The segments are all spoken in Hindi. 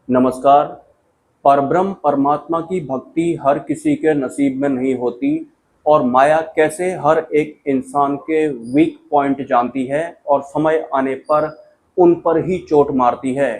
नमस्कार। परब्रह्म परमात्मा की भक्ति हर किसी के नसीब में नहीं होती और माया कैसे हर एक इंसान के वीक पॉइंट जानती है और समय आने पर उन पर ही चोट मारती है।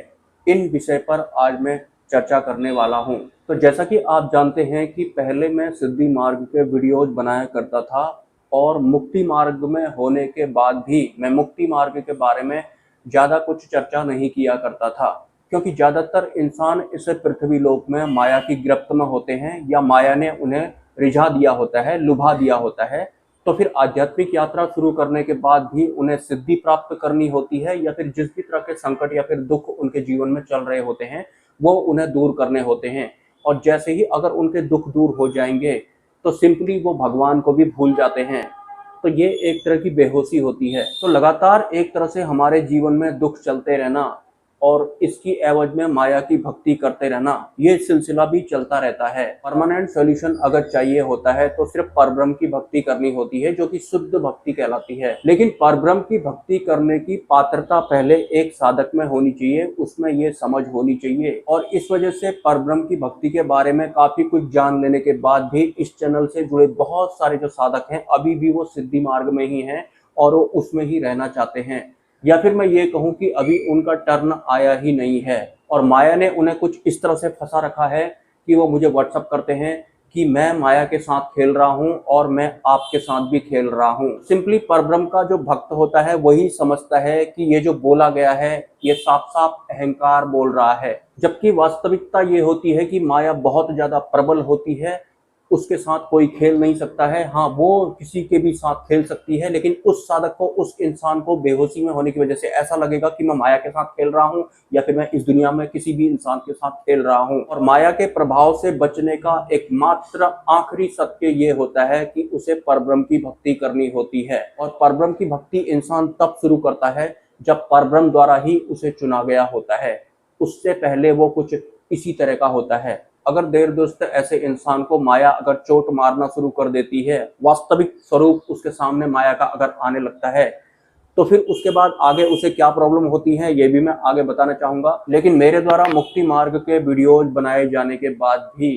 इन विषय पर आज मैं चर्चा करने वाला हूं। तो जैसा कि आप जानते हैं कि पहले मैं सिद्धि मार्ग के वीडियोज बनाया करता था और मुक्ति मार्ग में होने के बाद भी मैं मुक्ति मार्ग के बारे में ज़्यादा कुछ चर्चा नहीं किया करता था, क्योंकि ज़्यादातर इंसान इस पृथ्वी लोक में माया की गिरफ्त में होते हैं या माया ने उन्हें रिझा दिया होता है, लुभा दिया होता है। तो फिर आध्यात्मिक यात्रा शुरू करने के बाद भी उन्हें सिद्धि प्राप्त करनी होती है या फिर जिस भी तरह के संकट या फिर दुख उनके जीवन में चल रहे होते हैं वो उन्हें दूर करने होते हैं। और जैसे ही अगर उनके दुख दूर हो जाएंगे तो सिंपली वो भगवान को भी भूल जाते हैं। तो ये एक तरह की बेहोशी होती है। तो लगातार एक तरह से हमारे जीवन में दुख चलते रहना और इसकी एवज में माया की भक्ति करते रहना, ये सिलसिला भी चलता रहता है। परमानेंट सॉल्यूशन अगर चाहिए होता है तो सिर्फ परब्रह्म की भक्ति करनी होती है, जो कि शुद्ध भक्ति कहलाती है। लेकिन परब्रह्म की भक्ति करने की पात्रता पहले एक साधक में होनी चाहिए, उसमें ये समझ होनी चाहिए। और इस वजह से परब्रह्म की भक्ति के बारे में काफी कुछ जान लेने के बाद भी इस चैनल से जुड़े बहुत सारे जो साधक हैं अभी भी वो सिद्धि मार्ग में ही हैं और वो उसमें ही रहना चाहते हैं, या फिर मैं ये कहूं कि अभी उनका टर्न आया ही नहीं है और माया ने उन्हें कुछ इस तरह से फंसा रखा है कि वो मुझे व्हाट्सअप करते हैं कि मैं माया के साथ खेल रहा हूं और मैं आपके साथ भी खेल रहा हूं। सिंपली परब्रह्म का जो भक्त होता है वही समझता है कि ये जो बोला गया है ये साफ साफ अहंकार बोल रहा है, जबकि वास्तविकता ये होती है कि माया बहुत ज्यादा प्रबल होती है, उसके साथ कोई खेल नहीं सकता है। हाँ, वो किसी के भी साथ खेल सकती है, लेकिन उस साधक को, उस इंसान को बेहोशी में होने की वजह से ऐसा लगेगा कि मैं माया के साथ खेल रहा हूँ या फिर मैं इस दुनिया में किसी भी इंसान के साथ खेल रहा हूँ। और माया के प्रभाव से बचने का एकमात्र आखिरी सत्य ये होता है कि उसे परब्रह्म की भक्ति करनी होती है। और परब्रह्म की भक्ति इंसान तब शुरू करता है जब परब्रह्म द्वारा ही उसे चुना गया होता है। उससे पहले वो कुछ इसी तरह का होता है। अगर देर दुरुस्त ऐसे इंसान को माया अगर चोट मारना शुरू कर देती है, वास्तविक स्वरूप उसके सामने माया का अगर आने लगता है, तो फिर उसके बाद आगे उसे क्या प्रॉब्लम होती है ये भी मैं आगे बताना चाहूंगा। लेकिन मेरे द्वारा मुक्ति मार्ग के वीडियोज बनाए जाने के बाद भी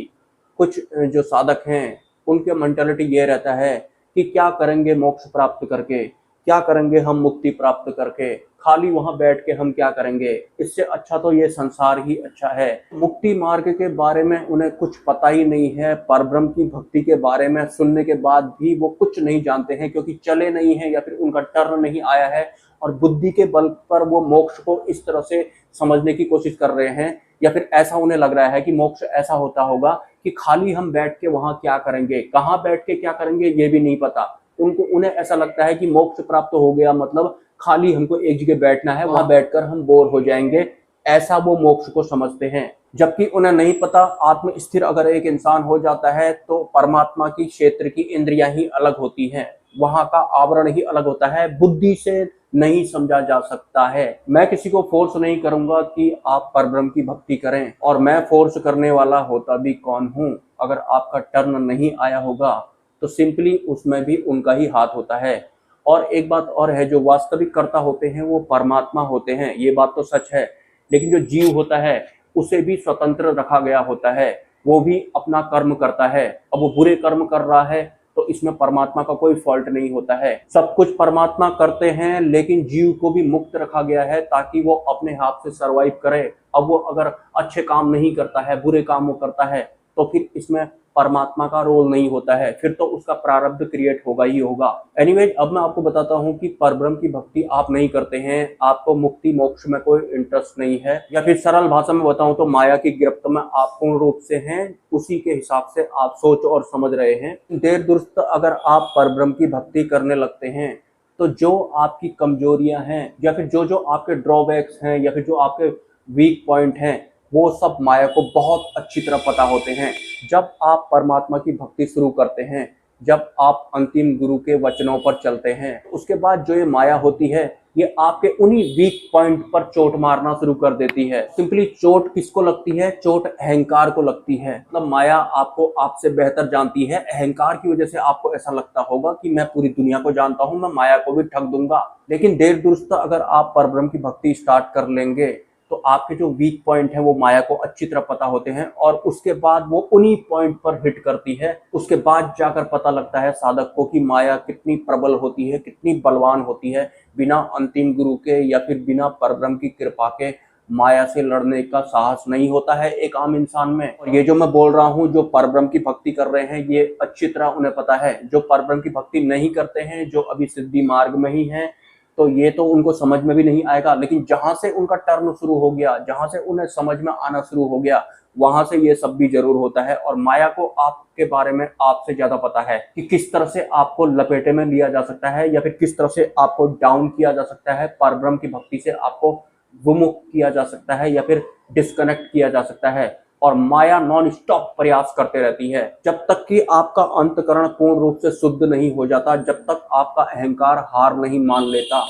कुछ जो साधक हैं उनके मेंटालिटी ये रहता है कि क्या करेंगे मोक्ष प्राप्त करके, क्या करेंगे हम मुक्ति प्राप्त करके, खाली वहां बैठ के हम क्या करेंगे, इससे अच्छा तो ये संसार ही अच्छा है। मुक्ति मार्ग के बारे में उन्हें कुछ पता ही नहीं है, परब्रह्म की भक्ति के बारे में सुनने के बाद भी वो कुछ नहीं जानते हैं, क्योंकि चले नहीं है या फिर उनका टर्न नहीं आया है और बुद्धि के बल पर वो मोक्ष को इस तरह से समझने की कोशिश कर रहे हैं, या फिर ऐसा उन्हें लग रहा है कि मोक्ष ऐसा होता होगा कि खाली हम बैठ के वहां क्या करेंगे, कहाँ बैठ के क्या करेंगे ये भी नहीं पता। उन्हें ऐसा लगता है कि मोक्ष प्राप्त हो गया मतलब खाली हमको एक जगह बैठना है, वहां बैठकर हम बोर हो जाएंगे, ऐसा वो मोक्ष को समझते हैं। जबकि उन्हें नहीं पता आत्म स्थिर अगर एक इंसान हो जाता है तो परमात्मा की क्षेत्र की इंद्रियां ही अलग होती हैं, वहां का आवरण ही अलग होता है, बुद्धि से नहीं समझा जा सकता है। मैं किसी को फोर्स नहीं करूंगा कि आप परब्रह्म की भक्ति करें, और मैं फोर्स करने वाला होता भी कौन हूं। अगर आपका टर्न नहीं आया होगा तो सिंपली उसमें भी उनका ही हाथ होता है। और एक बात और है, जो वास्तविक कर्ता होते हैं वो परमात्मा होते हैं, ये बात तो सच है। लेकिन जो जीव होता है उसे भी स्वतंत्र रखा गया होता है, वो भी अपना कर्म करता है। अब वो बुरे कर्म कर रहा है तो इसमें परमात्मा का कोई फॉल्ट नहीं होता है, सब कुछ परमात्मा करते हैं, लेकिन जीव को भी मुक्त रखा गया है ताकि वो अपने हाथ से सरवाइव करे। अब वो अगर अच्छे काम नहीं करता है, बुरे काम वो करता है, तो फिर इसमें परमात्मा का रोल नहीं होता है, फिर तो उसका प्रारब्ध क्रिएट होगा ही होगा। एनीवेज, अब मैं आपको बताता हूँ कि परब्रह्म की भक्ति आप नहीं करते हैं, आपको मुक्ति मोक्ष में कोई इंटरेस्ट नहीं है, या फिर सरल भाषा में बताऊं तो माया की गिरफ्त में आप पूर्ण रूप से हैं, उसी के हिसाब से आप सोच और समझ रहे हैं। देर दुरुस्त अगर आप परब्रह्म की भक्ति करने लगते हैं तो जो आपकी कमजोरियां हैं या फिर जो जो आपके ड्रॉबैक्स हैं या फिर जो आपके वीक पॉइंट हैं वो सब माया को बहुत अच्छी तरह पता होते हैं। जब आप परमात्मा की भक्ति शुरू करते हैं, जब आप अंतिम गुरु के वचनों पर चलते हैं, उसके बाद जो ये माया होती है ये आपके उन्हीं वीक पॉइंट पर चोट मारना शुरू कर देती है। सिंपली चोट किसको लगती है? चोट अहंकार को लगती है। मतलब माया आपको आपसे बेहतर जानती है, अहंकार की वजह से आपको ऐसा लगता होगा कि मैं पूरी दुनिया को जानता हूं, मैं माया को भी ठग दूंगा। लेकिन देर दुरुस्त अगर आप परब्रह्म की भक्ति स्टार्ट कर लेंगे तो आपके जो वीक पॉइंट है वो माया को अच्छी तरह पता होते हैं और उसके बाद वो उन्हीं पॉइंट पर हिट करती है। उसके बाद जाकर पता लगता है साधक को कि माया कितनी प्रबल होती है, कितनी बलवान होती है। बिना अंतिम गुरु के या फिर बिना परब्रह्म की कृपा के माया से लड़ने का साहस नहीं होता है एक आम इंसान में। और ये जो मैं बोल रहा हूँ, जो परब्रह्म की भक्ति कर रहे हैं ये अच्छी तरह उन्हें पता है। जो परब्रह्म की भक्ति नहीं करते हैं, जो अभी सिद्धि मार्ग में ही हैं, तो ये तो उनको समझ में भी नहीं आएगा। लेकिन जहां से उनका टर्न शुरू हो गया, जहां से उन्हें समझ में आना शुरू हो गया, वहां से ये सब भी जरूर होता है। और माया को आपके बारे में आपसे ज्यादा पता है कि किस तरह से आपको लपेटे में लिया जा सकता है या फिर किस तरह से आपको डाउन किया जा सकता है। परब्रह्म की भक्ति से आपको विमुख किया जा सकता है या फिर डिस्कनेक्ट किया जा सकता है। और माया नॉन स्टॉप प्रयास करते रहती है जब तक कि आपका अंतकरण पूर्ण रूप से शुद्ध नहीं हो जाता, जब तक आपका अहंकार हार नहीं मान लेता,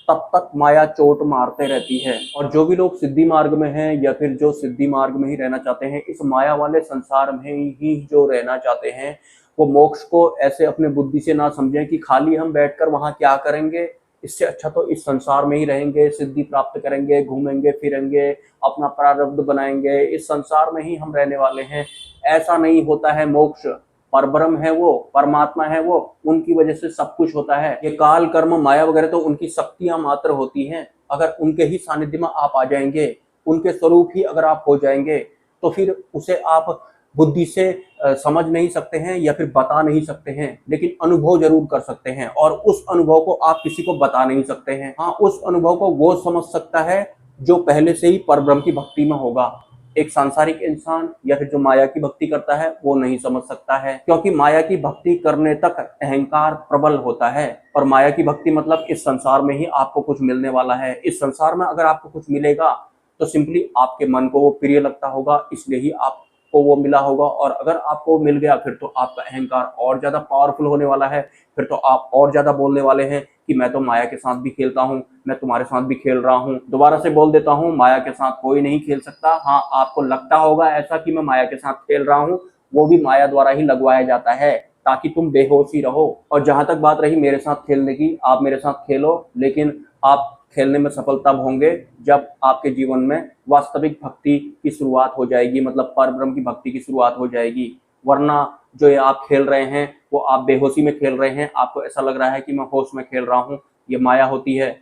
तब तक माया चोट मारते रहती है। और जो भी लोग सिद्धि मार्ग में हैं या फिर जो सिद्धि मार्ग में ही रहना चाहते हैं, इस माया वाले संसार में ही जो रहना चाहते हैं, वो मोक्ष को ऐसे अपने बुद्धि से ना समझें कि खाली हम बैठकर वहां क्या करेंगे, इससे अच्छा तो इस संसार में ही रहेंगे, सिद्धि प्राप्त करेंगे, घूमेंगे फिरेंगे, अपना प्रारब्ध बनाएंगे, इस संसार में ही हम रहने वाले हैं। ऐसा नहीं होता है। मोक्ष परब्रह्म है, वो परमात्मा है, वो उनकी वजह से सब कुछ होता है। ये काल कर्म माया वगैरह तो उनकी शक्तियां मात्र होती हैं। अगर उनके ही सानिध्य में आप आ जाएंगे, उनके स्वरूप ही अगर आप हो जाएंगे, तो फिर उसे आप बुद्धि से समझ नहीं सकते हैं या फिर बता नहीं सकते हैं, लेकिन अनुभव जरूर कर सकते हैं। और उस अनुभव को आप किसी को बता नहीं सकते हैं। हाँ, उस अनुभव को वो समझ सकता है जो पहले से ही परब्रह्म की भक्ति में होगा। एक सांसारिक इंसान या फिर जो माया की भक्ति करता है वो नहीं समझ सकता है, क्योंकि माया की भक्ति करने तक अहंकार प्रबल होता है। और माया की भक्ति मतलब इस संसार में ही आपको कुछ मिलने वाला है। इस संसार में अगर आपको कुछ मिलेगा तो सिंपली आपके मन को वो प्रिय लगता होगा, इसलिए ही आपको वो मिला होगा। और अगर आपको मिल गया फिर तो आपका अहंकार और ज्यादा पावरफुल होने वाला है। फिर तो आप और ज्यादा बोलने वाले हैं कि मैं तो माया के साथ भी खेलता हूँ, मैं तुम्हारे साथ भी खेल रहा हूँ। दोबारा से बोल देता हूँ, माया के साथ कोई नहीं खेल सकता। हाँ, आपको लगता होगा ऐसा कि मैं माया के साथ खेल रहा हूँ, वो भी माया द्वारा ही लगवाया जाता है ताकि तुम बेहोश ही रहो। और जहां तक बात रही मेरे साथ खेलने की, आप मेरे साथ खेलो, लेकिन आप खेलने में सफल तब होंगे जब आपके जीवन में वास्तविक भक्ति की शुरुआत हो जाएगी, मतलब परब्रह्म की भक्ति की शुरुआत हो जाएगी। वरना जो ये आप खेल रहे हैं वो आप बेहोशी में खेल रहे हैं, आपको ऐसा लग रहा है कि मैं होश में खेल रहा हूँ, ये माया होती है।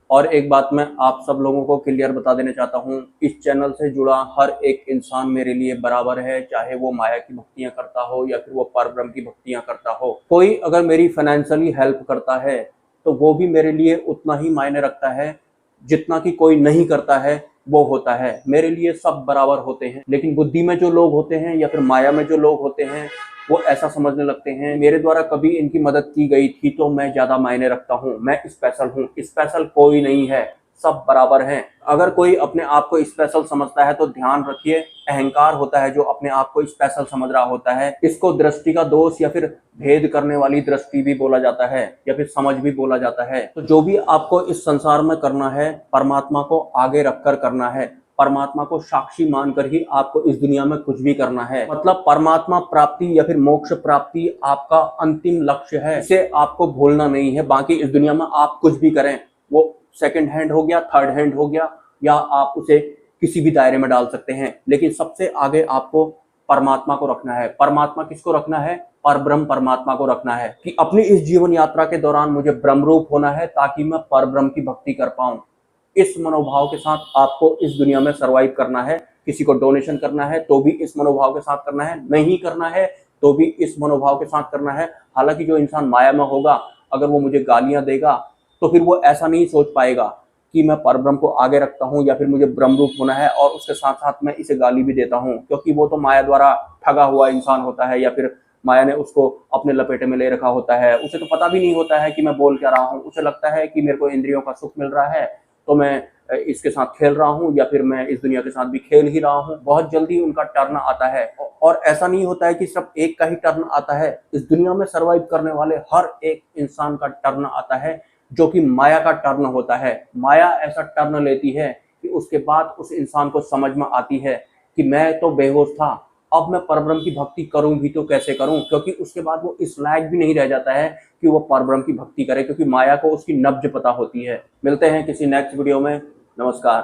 और एक बात मैं आप सब लोगों को क्लियर बता देना चाहता हूँ, इस चैनल से जुड़ा हर एक इंसान मेरे लिए बराबर है, चाहे वो माया की भक्तियां करता हो या फिर वो परब्रह्म की भक्तियां करता हो। कोई अगर मेरी फाइनेंशियली हेल्प करता है तो वो भी मेरे लिए उतना ही मायने रखता है जितना कि कोई नहीं करता है वो होता है। मेरे लिए सब बराबर होते हैं। लेकिन बुद्धि में जो लोग होते हैं या फिर माया में जो लोग होते हैं वो ऐसा समझने लगते हैं मेरे द्वारा कभी इनकी मदद की गई थी तो मैं ज्यादा मायने रखता हूँ, मैं स्पेशल हूँ। स्पेशल कोई नहीं है, सब बराबर हैं। अगर कोई अपने आप को स्पेशल समझता है तो ध्यान रखिए, अहंकार होता है जो अपने आप को स्पेशल समझ रहा होता है। इसको दृष्टि का दोष या फिर भेद करने वाली दृष्टि भी बोला जाता है या फिर समझ भी बोला जाता है। तो जो भी आपको इस संसार में करना है, परमात्मा को आगे रखकर करना है, परमात्मा को साक्षी मानकर ही आपको इस दुनिया में कुछ भी करना है। मतलब परमात्मा प्राप्ति या फिर मोक्ष प्राप्ति आपका अंतिम लक्ष्य है, इसे आपको भूलना नहीं है। बाकी इस दुनिया में आप कुछ भी करें, वो सेकंड हैंड हो गया, थर्ड हैंड हो गया, या आप उसे किसी भी दायरे में डाल सकते हैं, लेकिन सबसे आगे आपको परमात्मा को रखना है। परमात्मा किसको रखना है? परब्रह्म परमात्मा को रखना है कि अपनी इस जीवन यात्रा के दौरान मुझे ब्रह्मरूप होना है ताकि मैं परब्रह्म की भक्ति कर पाऊं। इस मनोभाव के साथ आपको इस दुनिया में सरवाइव करना है। किसी को डोनेशन करना है तो भी इस मनोभाव के साथ करना है, नहीं करना है तो भी इस मनोभाव के साथ करना है। हालांकि जो इंसान माया में होगा, अगर वो मुझे गालियां देगा तो फिर वो ऐसा नहीं सोच पाएगा कि मैं परब्रह्म को आगे रखता हूं या फिर मुझे ब्रह्मरूप होना है और उसके साथ साथ मैं इसे गाली भी देता हूं, क्योंकि वो तो माया द्वारा ठगा हुआ इंसान होता है या फिर माया ने उसको अपने लपेटे में ले रखा होता है। उसे तो पता भी नहीं होता है कि मैं बोल क्या रहा हूँ। उसे लगता है कि मेरे को इंद्रियों का सुख मिल रहा है तो मैं इसके साथ खेल रहा हूँ या फिर मैं इस दुनिया के साथ भी खेल ही रहा हूँ। बहुत जल्दी उनका टर्न आता है। और ऐसा नहीं होता है कि सिर्फ एक का ही टर्न आता है, इस दुनिया में सर्वाइव करने वाले हर एक इंसान का टर्न आता है, जो कि माया का टर्न होता है। माया ऐसा टर्न लेती है कि उसके बाद उस इंसान को समझ में आती है कि मैं तो बेहोश था, अब मैं परब्रह्म की भक्ति करूं भी तो कैसे करूं, क्योंकि उसके बाद वो इस लायक भी नहीं रह जाता है कि वो परब्रह्म की भक्ति करे, क्योंकि माया को उसकी नब्ज पता होती है। मिलते हैं किसी नेक्स्ट वीडियो में। नमस्कार।